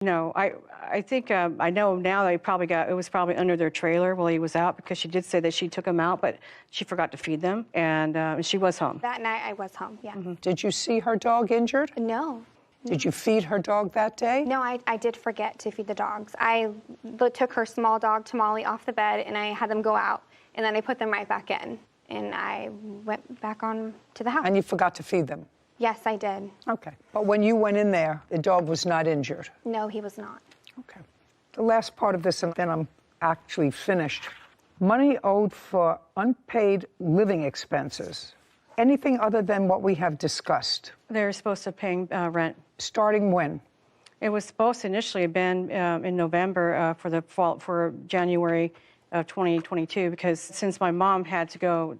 No, I think I know now that it was probably under their trailer while he was out, because she did say that she took him out, but she forgot to feed them, and she was home. That night I was home, yeah. Mm-hmm. Did you see her dog injured? No. Did you feed her dog that day? No, I did forget to feed the dogs. I took her small dog, Tamale, off the bed, and I had them go out, and then I put them right back in, and I went back on to the house. And you forgot to feed them? Yes, I did. Okay. But when you went in there, the dog was not injured? No, he was not. Okay. The last part of this, and then I'm actually finished. Money owed for unpaid living expenses. Anything other than what we have discussed? They're supposed to pay rent. Starting when? It was supposed to initially have been in November for January of 2022, because since my mom had to go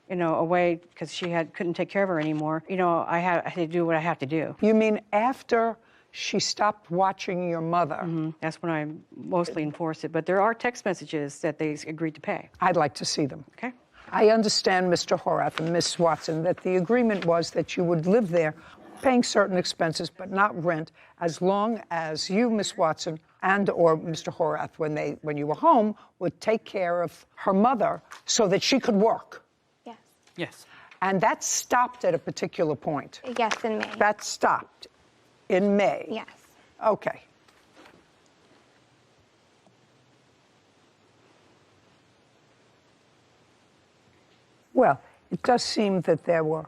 away because she couldn't take care of her anymore. I had to do what I have to do. You mean after she stopped watching your mother? Mm-hmm. That's when I mostly enforced it. But there are text messages that they agreed to pay. I'd like to see them. Okay. I understand, Mr. Horath and Miss Watson, that the agreement was that you would live there paying certain expenses but not rent, as long as you, Miss Watson, and or Mr. Horath, when you were home, would take care of her mother so that she could work. Yes. Yes. And that stopped at a particular point. Yes, in May. That stopped in May. Yes. Okay. Well, it does seem that there were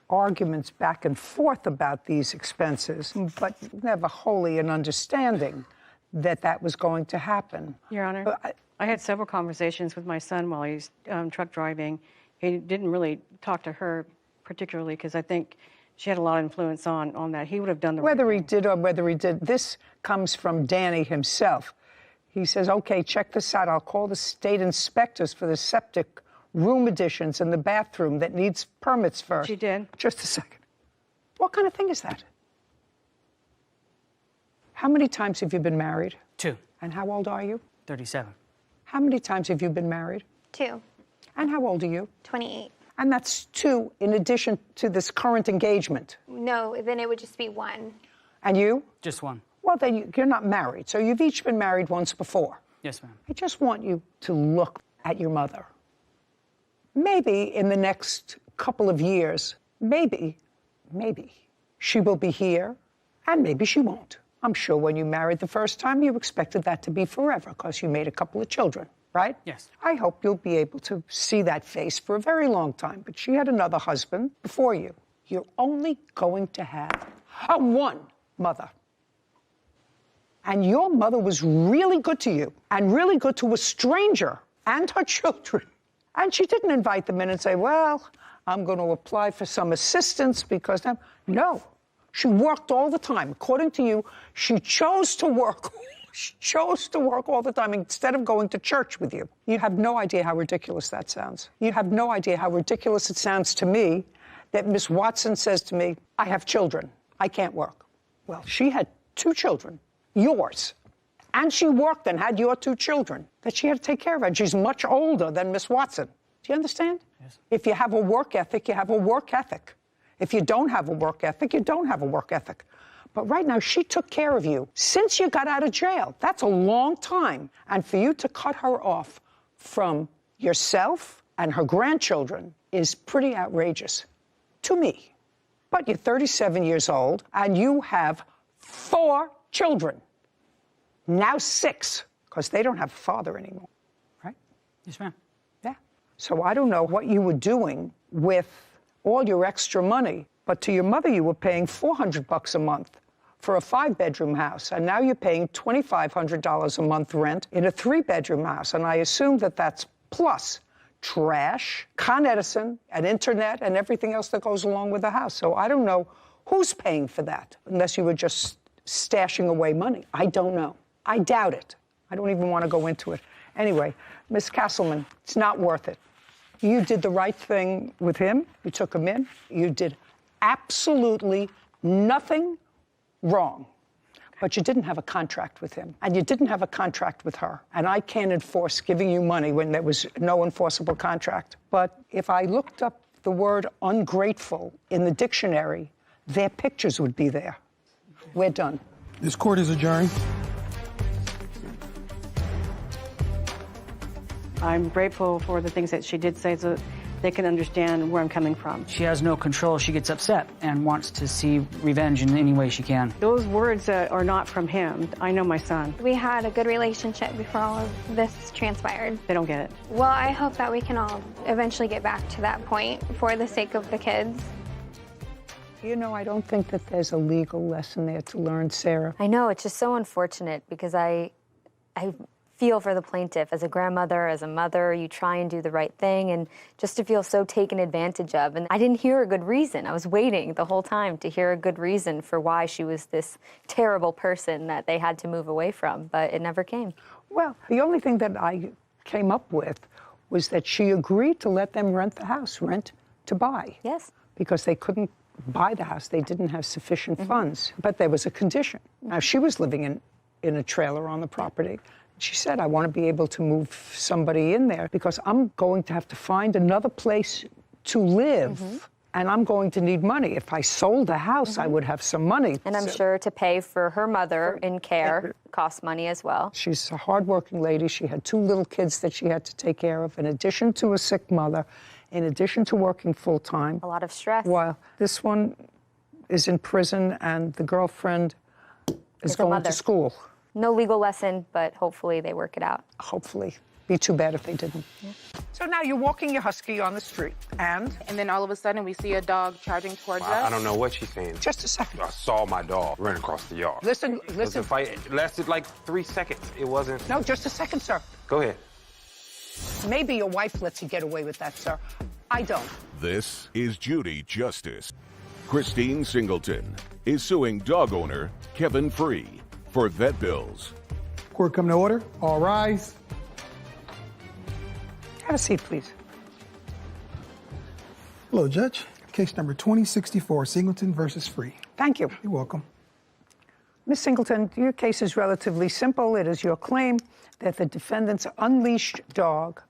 arguments back and forth about these expenses, but never wholly an understanding that that was going to happen. Your Honor, I had several conversations with my son while he's truck driving. He didn't really talk to her particularly because I think she had a lot of influence on that. He would have done the Whether right he thing. did or whether he did, this comes from Danny himself. He says, okay, check this out. I'll call the state inspectors for the septic room additions in the bathroom that needs permits first. She did. Just a second. What kind of thing is that? How many times have you been married? 2. And how old are you? 37. How many times have you been married? 2. And how old are you? 28. And that's 2 in addition to this current engagement. No, then it would just be 1. And you? Just 1. Well, then you're not married, so you've each been married once before. Yes, ma'am. I just want you to look at your mother. Maybe in the next couple of years, maybe, she will be here, and maybe she won't. I'm sure when you married the first time, you expected that to be forever because you made a couple of children, right? Yes. I hope you'll be able to see that face for a very long time, but she had another husband before you. You're only going to have one mother. And your mother was really good to you and really good to a stranger and her children. And she didn't invite them in and say, well, I'm going to apply for some assistance because now. No, she worked all the time. According to you, she chose to work. She chose to work all the time instead of going to church with you. You have no idea how ridiculous that sounds. You have no idea how ridiculous it sounds to me that Miss Watson says to me, I have children. I can't work. Well, she had 2 children, yours. And she worked and had your 2 children that she had to take care of. And she's much older than Miss Watson. Do you understand? Yes. If you have a work ethic, you have a work ethic. If you don't have a work ethic, you don't have a work ethic. But right now, she took care of you since you got out of jail. That's a long time. And for you to cut her off from yourself and her grandchildren is pretty outrageous to me. But you're 37 years old, and you have 4 children. Now 6, because they don't have a father anymore, right? Yes, ma'am. Yeah. So I don't know what you were doing with all your extra money, but to your mother you were paying $400 a month for a 5-bedroom house, and now you're paying $2,500 a month rent in a 3-bedroom house, and I assume that that's plus trash, Con Edison, and internet, and everything else that goes along with the house. So I don't know who's paying for that, unless you were just stashing away money. I don't know. I doubt it. I don't even want to go into it. Anyway, Miss Castleman, it's not worth it. You did the right thing with him. You took him in. You did absolutely nothing wrong. But you didn't have a contract with him. And you didn't have a contract with her. And I can't enforce giving you money when there was no enforceable contract. But if I looked up the word ungrateful in the dictionary, their pictures would be there. We're done. This court is adjourned. I'm grateful for the things that she did say so they can understand where I'm coming from. She has no control. She gets upset and wants to see revenge in any way she can. Those words are not from him. I know my son. We had a good relationship before all of this transpired. They don't get it. Well, I hope that we can all eventually get back to that point for the sake of the kids. You know, I don't think that there's a legal lesson there to learn, Sarah. I know, it's just so unfortunate because I feel for the plaintiff. As a grandmother, as a mother, you try and do the right thing, and just to feel so taken advantage of. And I didn't hear a good reason. I was waiting the whole time to hear a good reason for why she was this terrible person that they had to move away from, but it never came. Well, the only thing that I came up with was that she agreed to let them rent the house, rent to buy. Yes. Because they couldn't buy the house. They didn't have sufficient funds. But there was a condition. Now, she was living in a trailer on the property. She said, I want to be able to move somebody in there because I'm going to have to find another place to live. And I'm going to need money. If I sold the house, I would have some money. And I'm sure to pay for her mother in care costs money as well. She's a hardworking lady. She had 2 little kids that she had to take care of, in addition to a sick mother, in addition to working full-time. A lot of stress. While this one is in prison and the girlfriend is going to school. No legal lesson, but hopefully they work it out. Hopefully. Be too bad if they didn't. Yeah. So now you're walking your husky on the street, and then all of a sudden we see a dog charging towards us. I don't know what she's saying. Just a second. I saw my dog run across the yard. Listen. It was a fight. It lasted like 3 seconds. It wasn't. No, just a second, sir. Go ahead. Maybe your wife lets you get away with that, sir. I don't. This is Judy Justice. Christine Singleton is suing dog owner Kevin Free for vet bills. Court come to order. All rise. Have a seat, please. Hello, Judge. Case number 2064, Singleton versus Free. Thank you. You're welcome. Ms. Singleton, your case is relatively simple. It is your claim that the defendant's unleashed dog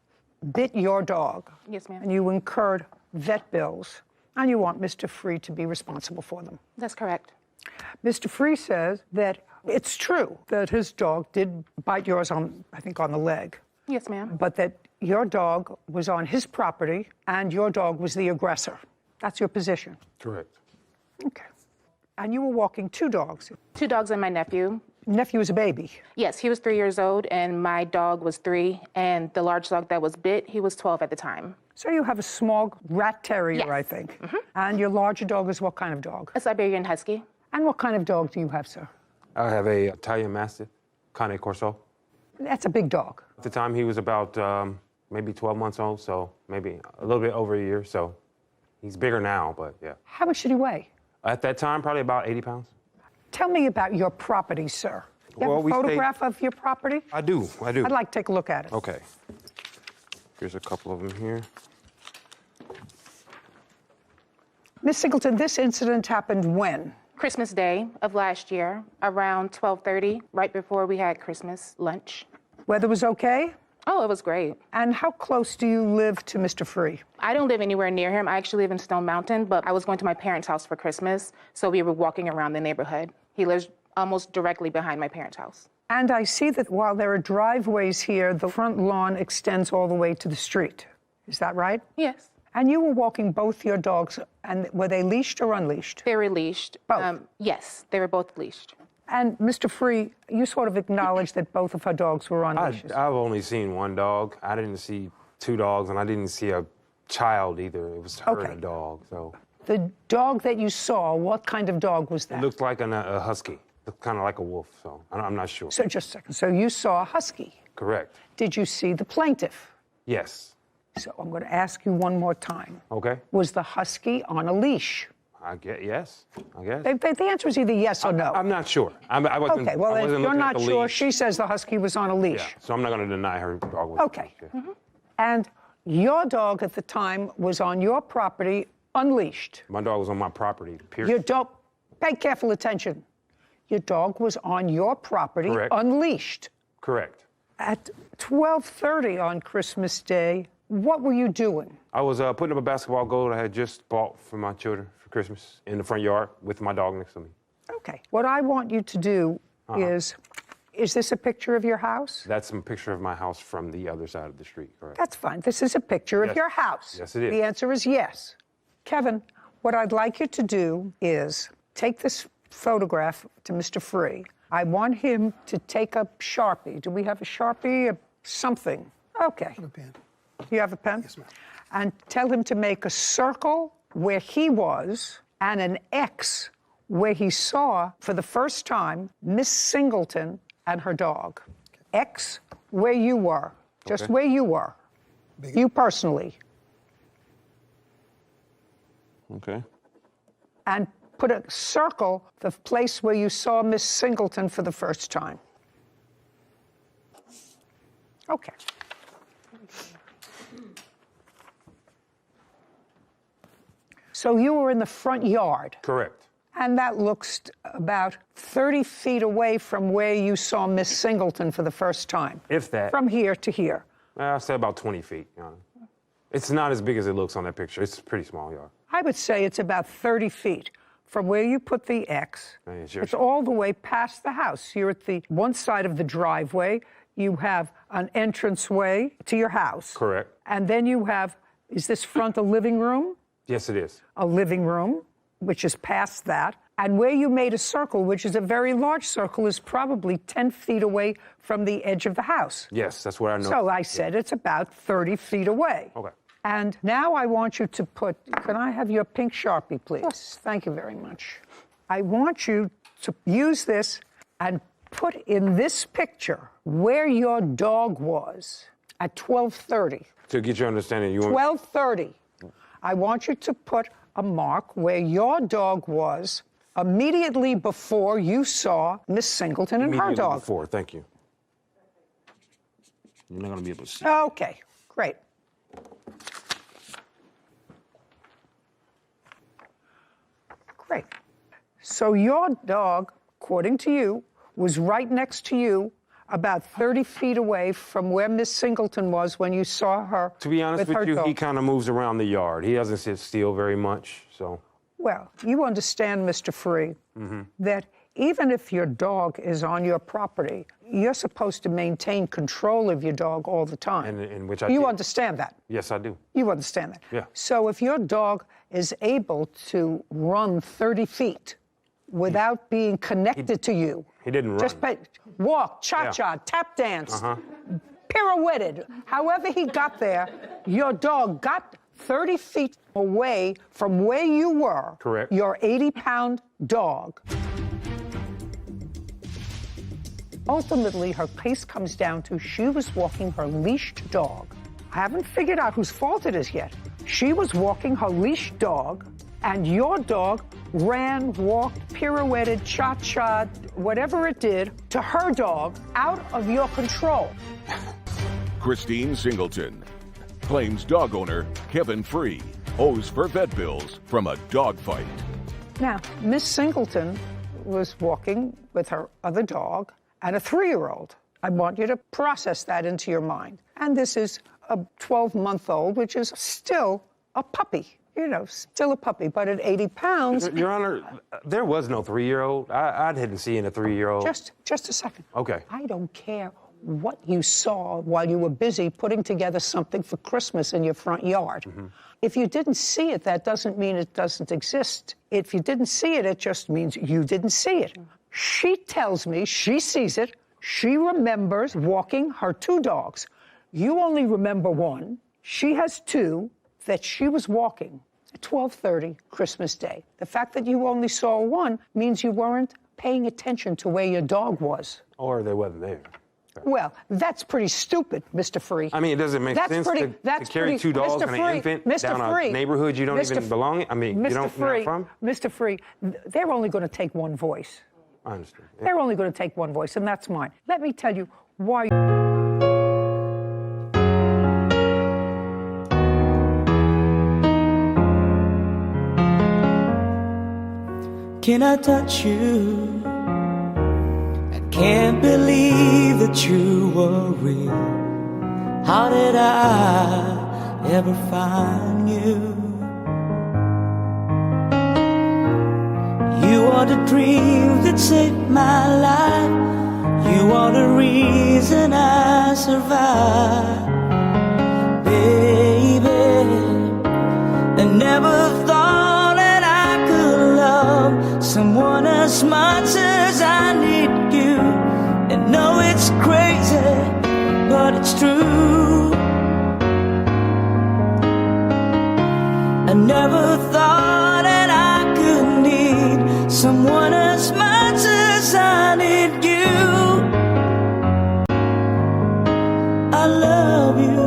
bit your dog. Yes, ma'am. And you incurred vet bills, and you want Mr. Free to be responsible for them. That's correct. Mr. Free says that it's true that his dog did bite yours on, I think, on the leg. Yes, ma'am. But that your dog was on his property and your dog was the aggressor. That's your position. Correct. Okay. And you were walking 2 dogs. 2 dogs and my nephew. Nephew was a baby. Yes, he was 3 years old, and my dog was 3, and the large dog that was bit, he was 12 at the time. So you have a small rat terrier, Yes. I think. And your larger dog is what kind of dog? A Siberian Husky. And what kind of dog do you have, sir? I have a Italian Mastiff, Cane Corso. That's a big dog. At the time, he was about maybe 12 months old, so maybe a little bit over a year. So he's bigger now, but yeah. How much did he weigh? At that time, probably about 80 pounds. Tell me about your property, sir. You have Well, a we photograph of your property? I do. I'd like to take a look at it. Okay. Here's a couple of them here. Miss Singleton, this incident happened when? Christmas Day of last year, around 12:30, right before we had Christmas lunch. Weather was okay? Oh, it was great. And how close do you live to Mr. Free? I don't live anywhere near him. I actually live in Stone Mountain, but I was going to my parents' house for Christmas, so we were walking around the neighborhood. He lives almost directly behind my parents' house. And I see that while there are driveways here, the front lawn extends all the way to the street. Is that right? Yes. And you were walking both your dogs, and were they leashed or unleashed? They were leashed. Both? Yes, they were both leashed. And Mr. Free, you sort of acknowledged that both of her dogs were on leashes. I've only seen 1 dog. I didn't see 2 dogs, and I didn't see a child either. It was her and a dog. So The dog that you saw, what kind of dog was that? it looked like a husky. Looked kind of like a wolf, so I'm not sure. So just a second. So you saw a husky. Correct. Did you see the plaintiff? Yes. So I'm going to ask you one more time. Okay. Was the husky on a leash? I guess, yes, I guess. The answer is either yes or no. I'm not sure. I wasn't, Okay, well, I if wasn't you're looking at not the sure, leash. she says the husky was on a leash. Yeah, so I'm not going to deny her dog was. Okay. And your dog at the time was on your property unleashed. My dog was on my property, period. Your dog, pay careful attention. Your dog was on your property Correct. unleashed. Correct. At 12:30 on Christmas Day, what were you doing? I was putting up a basketball goal I had just bought for my children for Christmas in the front yard with my dog next to me. Okay. What I want you to do is this a picture of your house? That's a picture of my house from the other side of the street, correct? That's fine. This is a picture of Yes. your house. Yes, it is. The answer is yes. Kevin, what I'd like you to do is take this photograph to Mr. Free. I want him to take a Sharpie. Do we have a Sharpie? Something. Okay. I have a pen. You have a pen? Yes, ma'am. And tell him to make a circle where he was and an X where he saw for the first time Miss Singleton and her dog. X where you were, just Okay. where you were, you personally. Okay. And put a circle the place where you saw Miss Singleton for the first time. Okay. So you were in the front yard. Correct. And that looks about 30 feet away from where you saw Miss Singleton for the first time. If that. From here to here. I'll say about 20 feet. It's not as big as it looks on that picture. It's a pretty small yard. I would say it's about 30 feet from where you put the X. It's all the way past the house. You're at the one side of the driveway. You have an entranceway to your house. Correct. And then you have, is this front a living room? Yes, it is. A living room, which is past that. And where you made a circle, which is a very large circle, is probably 10 feet away from the edge of the house. Yes, that's what I know. So I said it's about 30 feet away. Okay. And now I want you to put, can I have your pink Sharpie, please? Yes. Thank you very much. I want you to use this and put in this picture where your dog was at 12:30. To get your understanding, you want 12:30. I want you to put a mark where your dog was immediately before you saw Miss Singleton and her immediately dog. before. Thank you. You're not going to be able to see. Okay, great. Great. So your dog, according to you, was right next to you, about 30 feet away from where Miss Singleton was when you saw her. To be honest with her with you, dog. he kind of moves around the yard. He doesn't sit still very much, so. Well, you understand, Mr. Free, that even if your dog is on your property, you're supposed to maintain control of your dog all the time. And which I You did. understand that? Yes, I do. You understand that? Yeah. So if your dog is able to run 30 feet without being connected to you, He didn't run. just walk, cha-cha, tap dance, pirouetted, however he got there, your dog got 30 feet away from where you were. Correct. Your 80-pound dog. Ultimately, her case comes down to she was walking her leashed dog. I haven't figured out whose fault it is yet. She was walking her leashed dog, and your dog ran, walked, pirouetted, cha-cha, whatever it did, to her dog out of your control. Christine Singleton claims dog owner Kevin Free owes for vet bills from a dog fight. Now, Miss Singleton was walking with her other dog and a 3-year-old. I want you to process that into your mind. And this is a 12-month-old, which is still a puppy. You know, still a puppy, but at 80 pounds... Your Honor, there was no 3-year-old. I didn't see a 3-year-old. Just a second. Okay. I don't care what you saw while you were busy putting together something for Christmas in your front yard. If you didn't see it, that doesn't mean it doesn't exist. If you didn't see it, it just means you didn't see it. She tells me she sees it. She remembers walking her 2 dogs. You only remember 1. She has 2 that she was walking at 12:30 Christmas Day. The fact that you only saw 1 means you weren't paying attention to where your dog was. Or they wasn't there. Well, that's pretty stupid, Mr. Free. I mean, does it make sense to carry 2 dogs and an infant down a neighborhood you don't even belong in? I mean, you don't know from? Mr. Free, they're only going to take 1 voice. I understand. Yeah. They're only going to take 1 voice, and that's mine. Let me tell you why. Can I touch you? I can't believe that you were real. How did I ever find you? You are the dream that saved my life. You are the reason I survive. Baby, I never thought that I could love someone as much as I need you. And know it's crazy, but it's true. I never thought that I could need someone as much as I need you. I love you.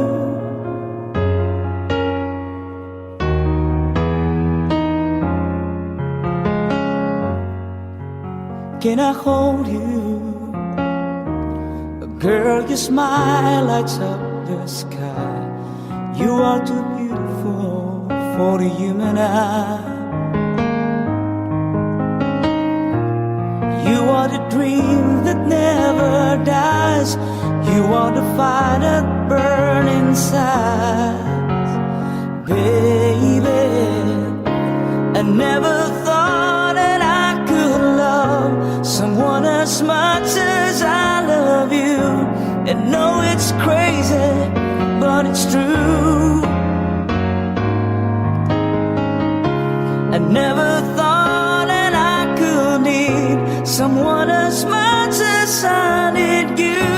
Can I hold you? Girl, your smile lights up the sky. You are too beautiful for the human eye. You are the dream that never dies. You are the fire that burns inside. Baby, I never thought that I could love someone as much as I love you. And know it's crazy, but it's true. I never thought that I could need someone as much as I need you.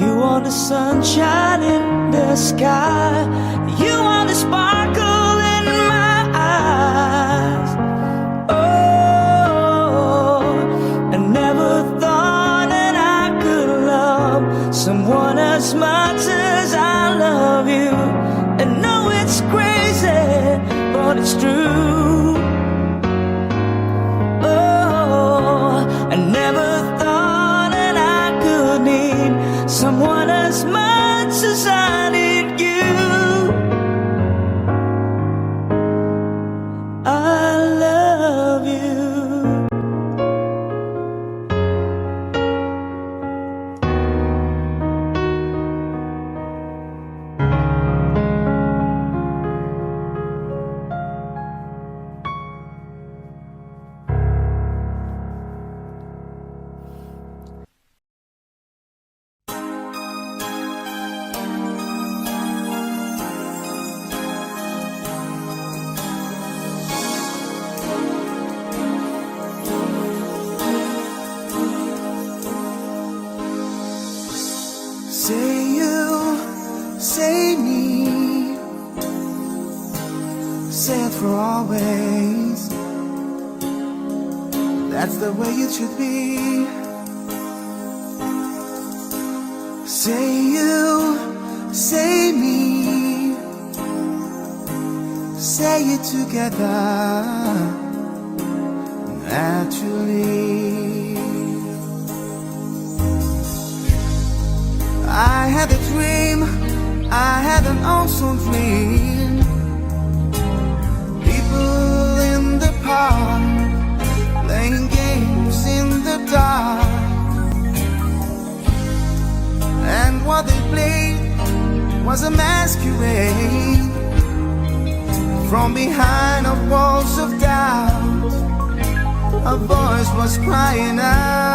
You are the sunshine in the sky. You are the sparkle in my eyes. Oh, I never thought that I could love someone as much as I love you. I know it's crazy, but it's true. Oh, I never thought that I could need someone as much as I need you. I love you. Say you, say me, say it for always. That's the way it should be. Say you, say me, say it together, naturally. I had a dream, I had an awesome dream. People in the park, playing games in the dark. And what they played was a masquerade. From behind the walls of doubt, a voice was crying out.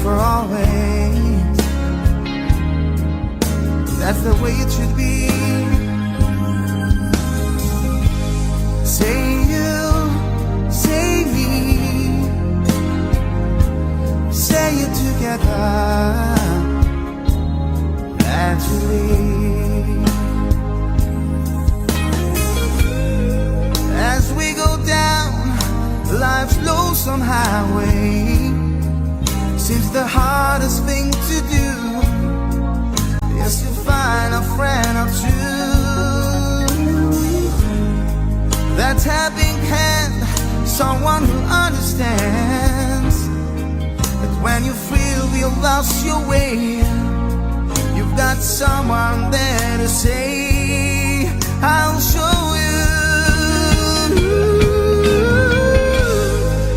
For always, that's the way it should be. Say you, say me, say it together, naturally. As we go down life's lonesome highway, seems the hardest thing to do is to find a friend or two. That helping hand, someone who understands lost your way, you've got someone there to say, I'll show you.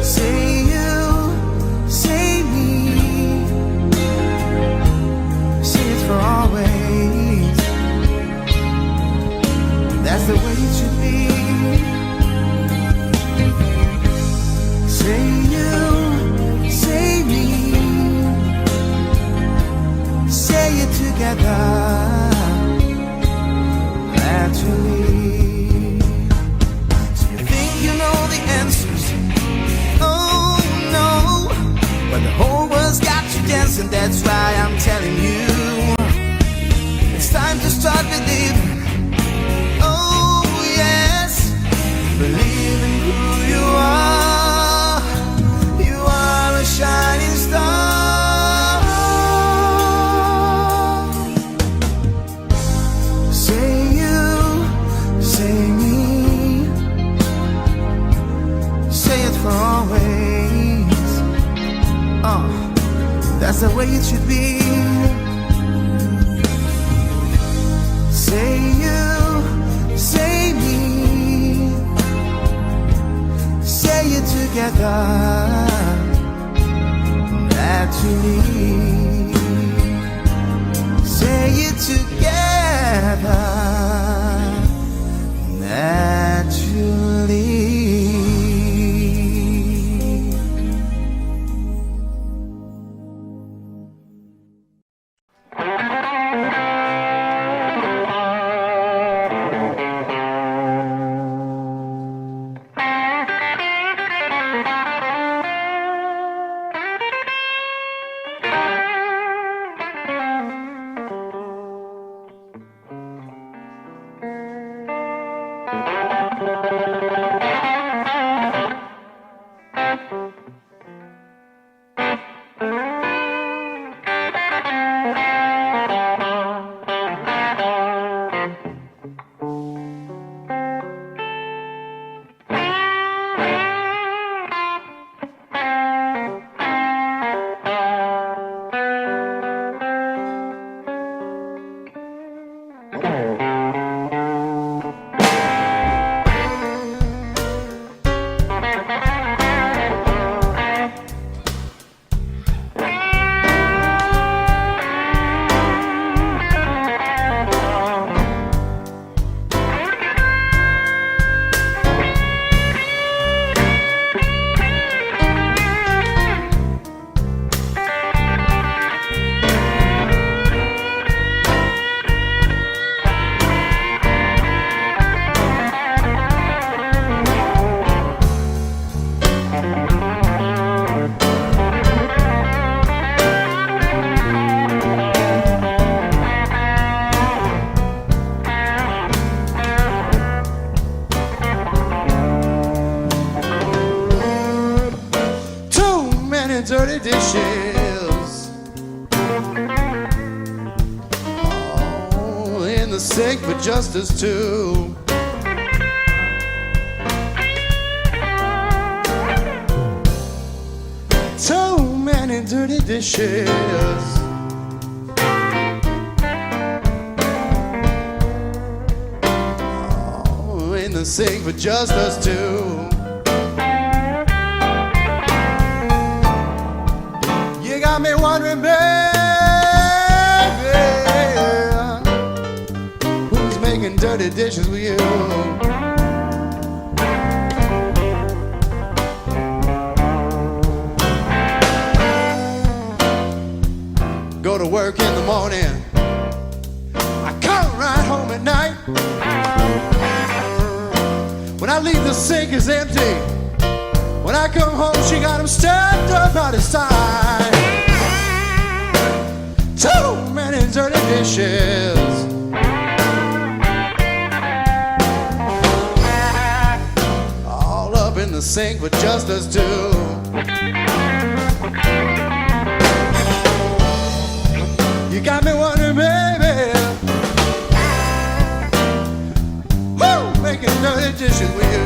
Say you, say me, say it for always. That's the way it should be. Say you, say me, say it together, naturally. So you think you know the answers? Oh no, but the whole world's got you dancing. That's why I'm telling you, it's time to start believing. Oh yes, believe in who you are. You are a shining star. Say you, say me, say it for always. That's the way it should be. Say you, say me, say it together, naturally. Say it together, naturally. Dirty dishes, oh, in the sink for justice too. Too many dirty dishes, oh, in the sink for justice too. Got me wondering, baby, who's making dirty dishes with you? Go to work in the morning, I come right home at night. When I leave, the sink is empty. When I come home, she got them stacked up out of sight. Too many dirty dishes, all up in the sink for just us two. You got me wondering, baby, who making dirty dishes with you?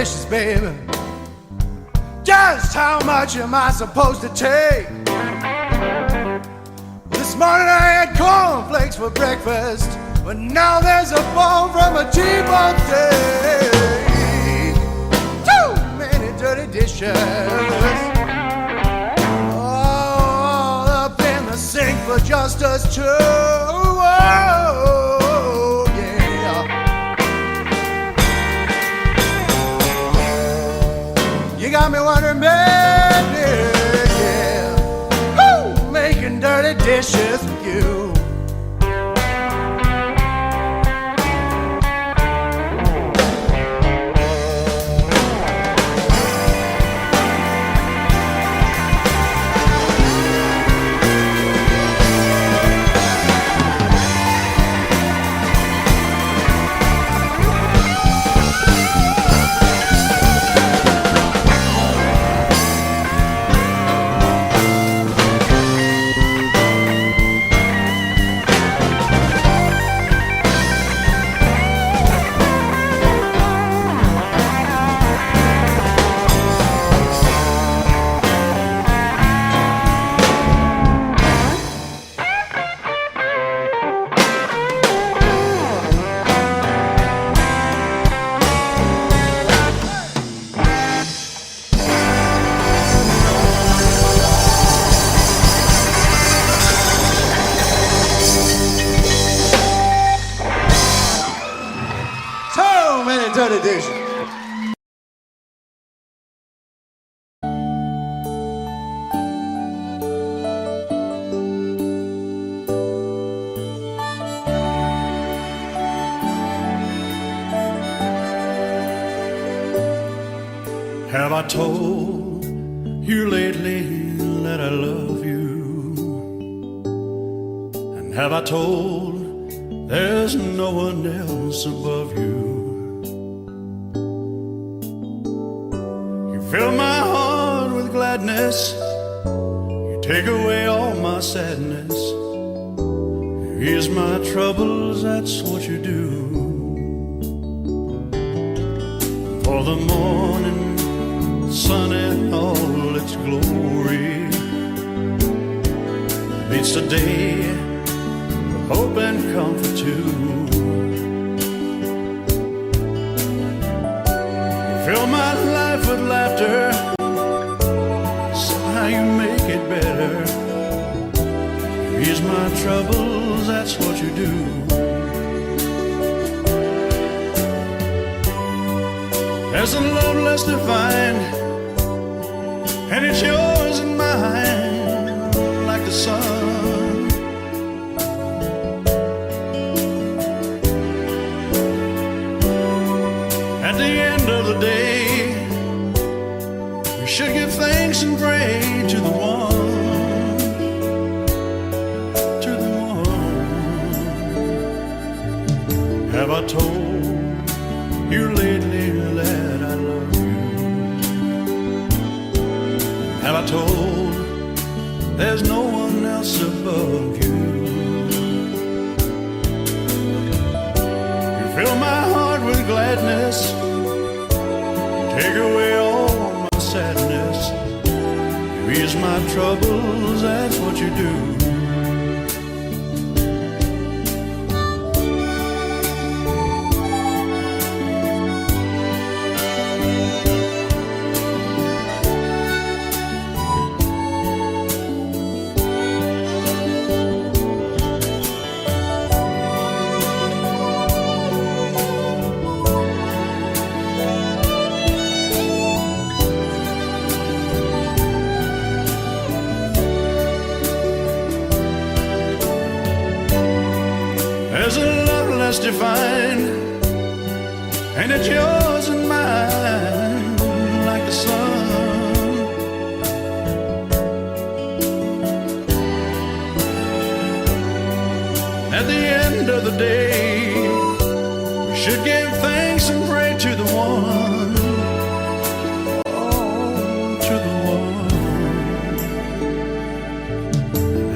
dishes, baby. Just how much am I supposed to take? This morning I had cornflakes for breakfast, but now there's a bone from a T-bone steak. Too many dirty dishes, all up in the sink for just us two. Oh, yeah. You got me wondering, baby, yeah. Who making dirty dishes for you? So many dirty dishes. Have I told you lately that I love you? And have I told there's no one else above you? You fill my heart with gladness, you take away all my sadness, you ease my troubles, that's what you do. For the morning sun in all its glory meets the day of hope and comfort too. You fill my life with laughter, somehow you make it better. You ease my troubles, that's what you do. There's a love less defined, and it's yours and mine, like the sun. At the end of the day, we should give thanks and pray to the one, to the one. Have I told you lately that I love you? Have I told there's no one else above you? You fill my heart with gladness, take away all my sadness, you ease my troubles, that's what you do. There's a love less defined, and it's yours and mine, like the sun. At the end of the day, we should give thanks and pray to the one, oh, to the one.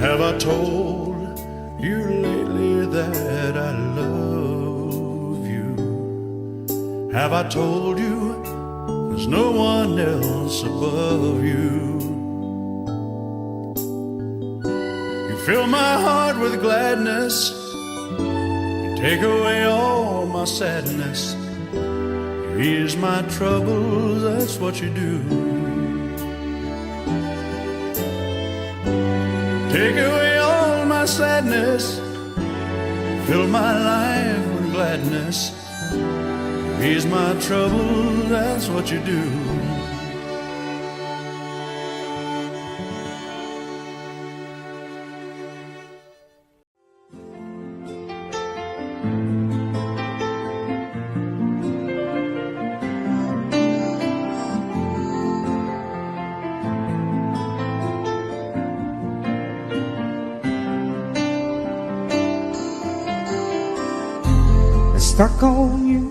Have I told you lately that I love you? Have I else above you. You fill my heart with gladness, you take away all my sadness, you ease my troubles, that's what you do. Take away all my sadness, fill my life with gladness, ease my troubles, that's what you do. Stuck on you,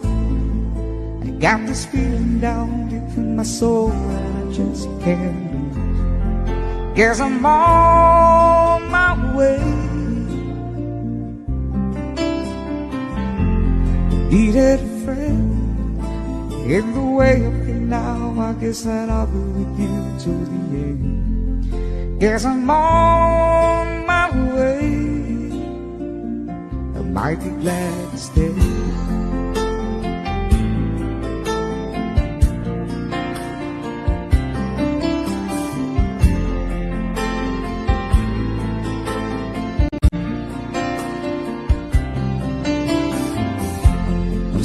I got this feeling down deep in my soul and I just can't lose. Guess I'm on my way. Needed a friend in the way up here now. I guess that I'll be with you till the end. Guess I'm on my way. I might be glad to stay.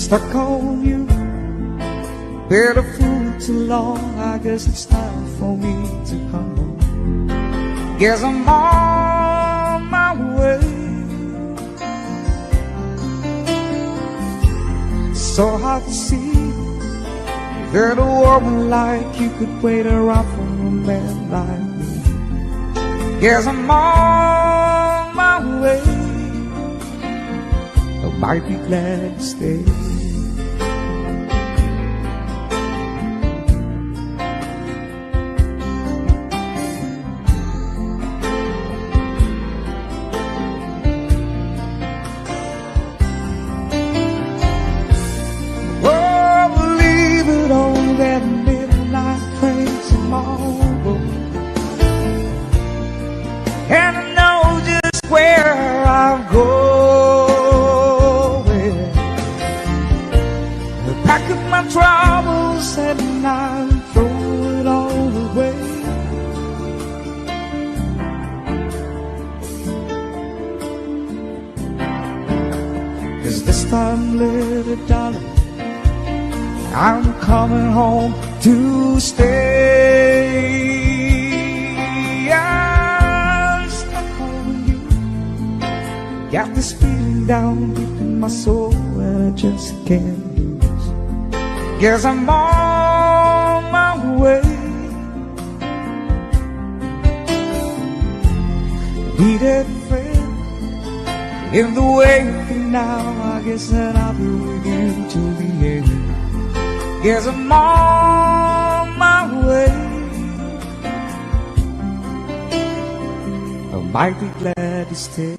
Stuck on you, been a fool too long. I guess it's time for me to come home. Guess I'm on my way. So hard to see that a woman like you could wait around for a man like me. Guess I'm on my way. I might be glad to stay. And I know just where I'm going. I pack up my troubles and I throw it all away. Cause this time, little darling, I'm coming home to stay. Got this feeling down deep in my soul and I just can't lose. Guess I'm on my way. Needed a friend in the way you feel now. I guess that I'll be with you till the end. Guess I'm on my way. I might be glad to stay.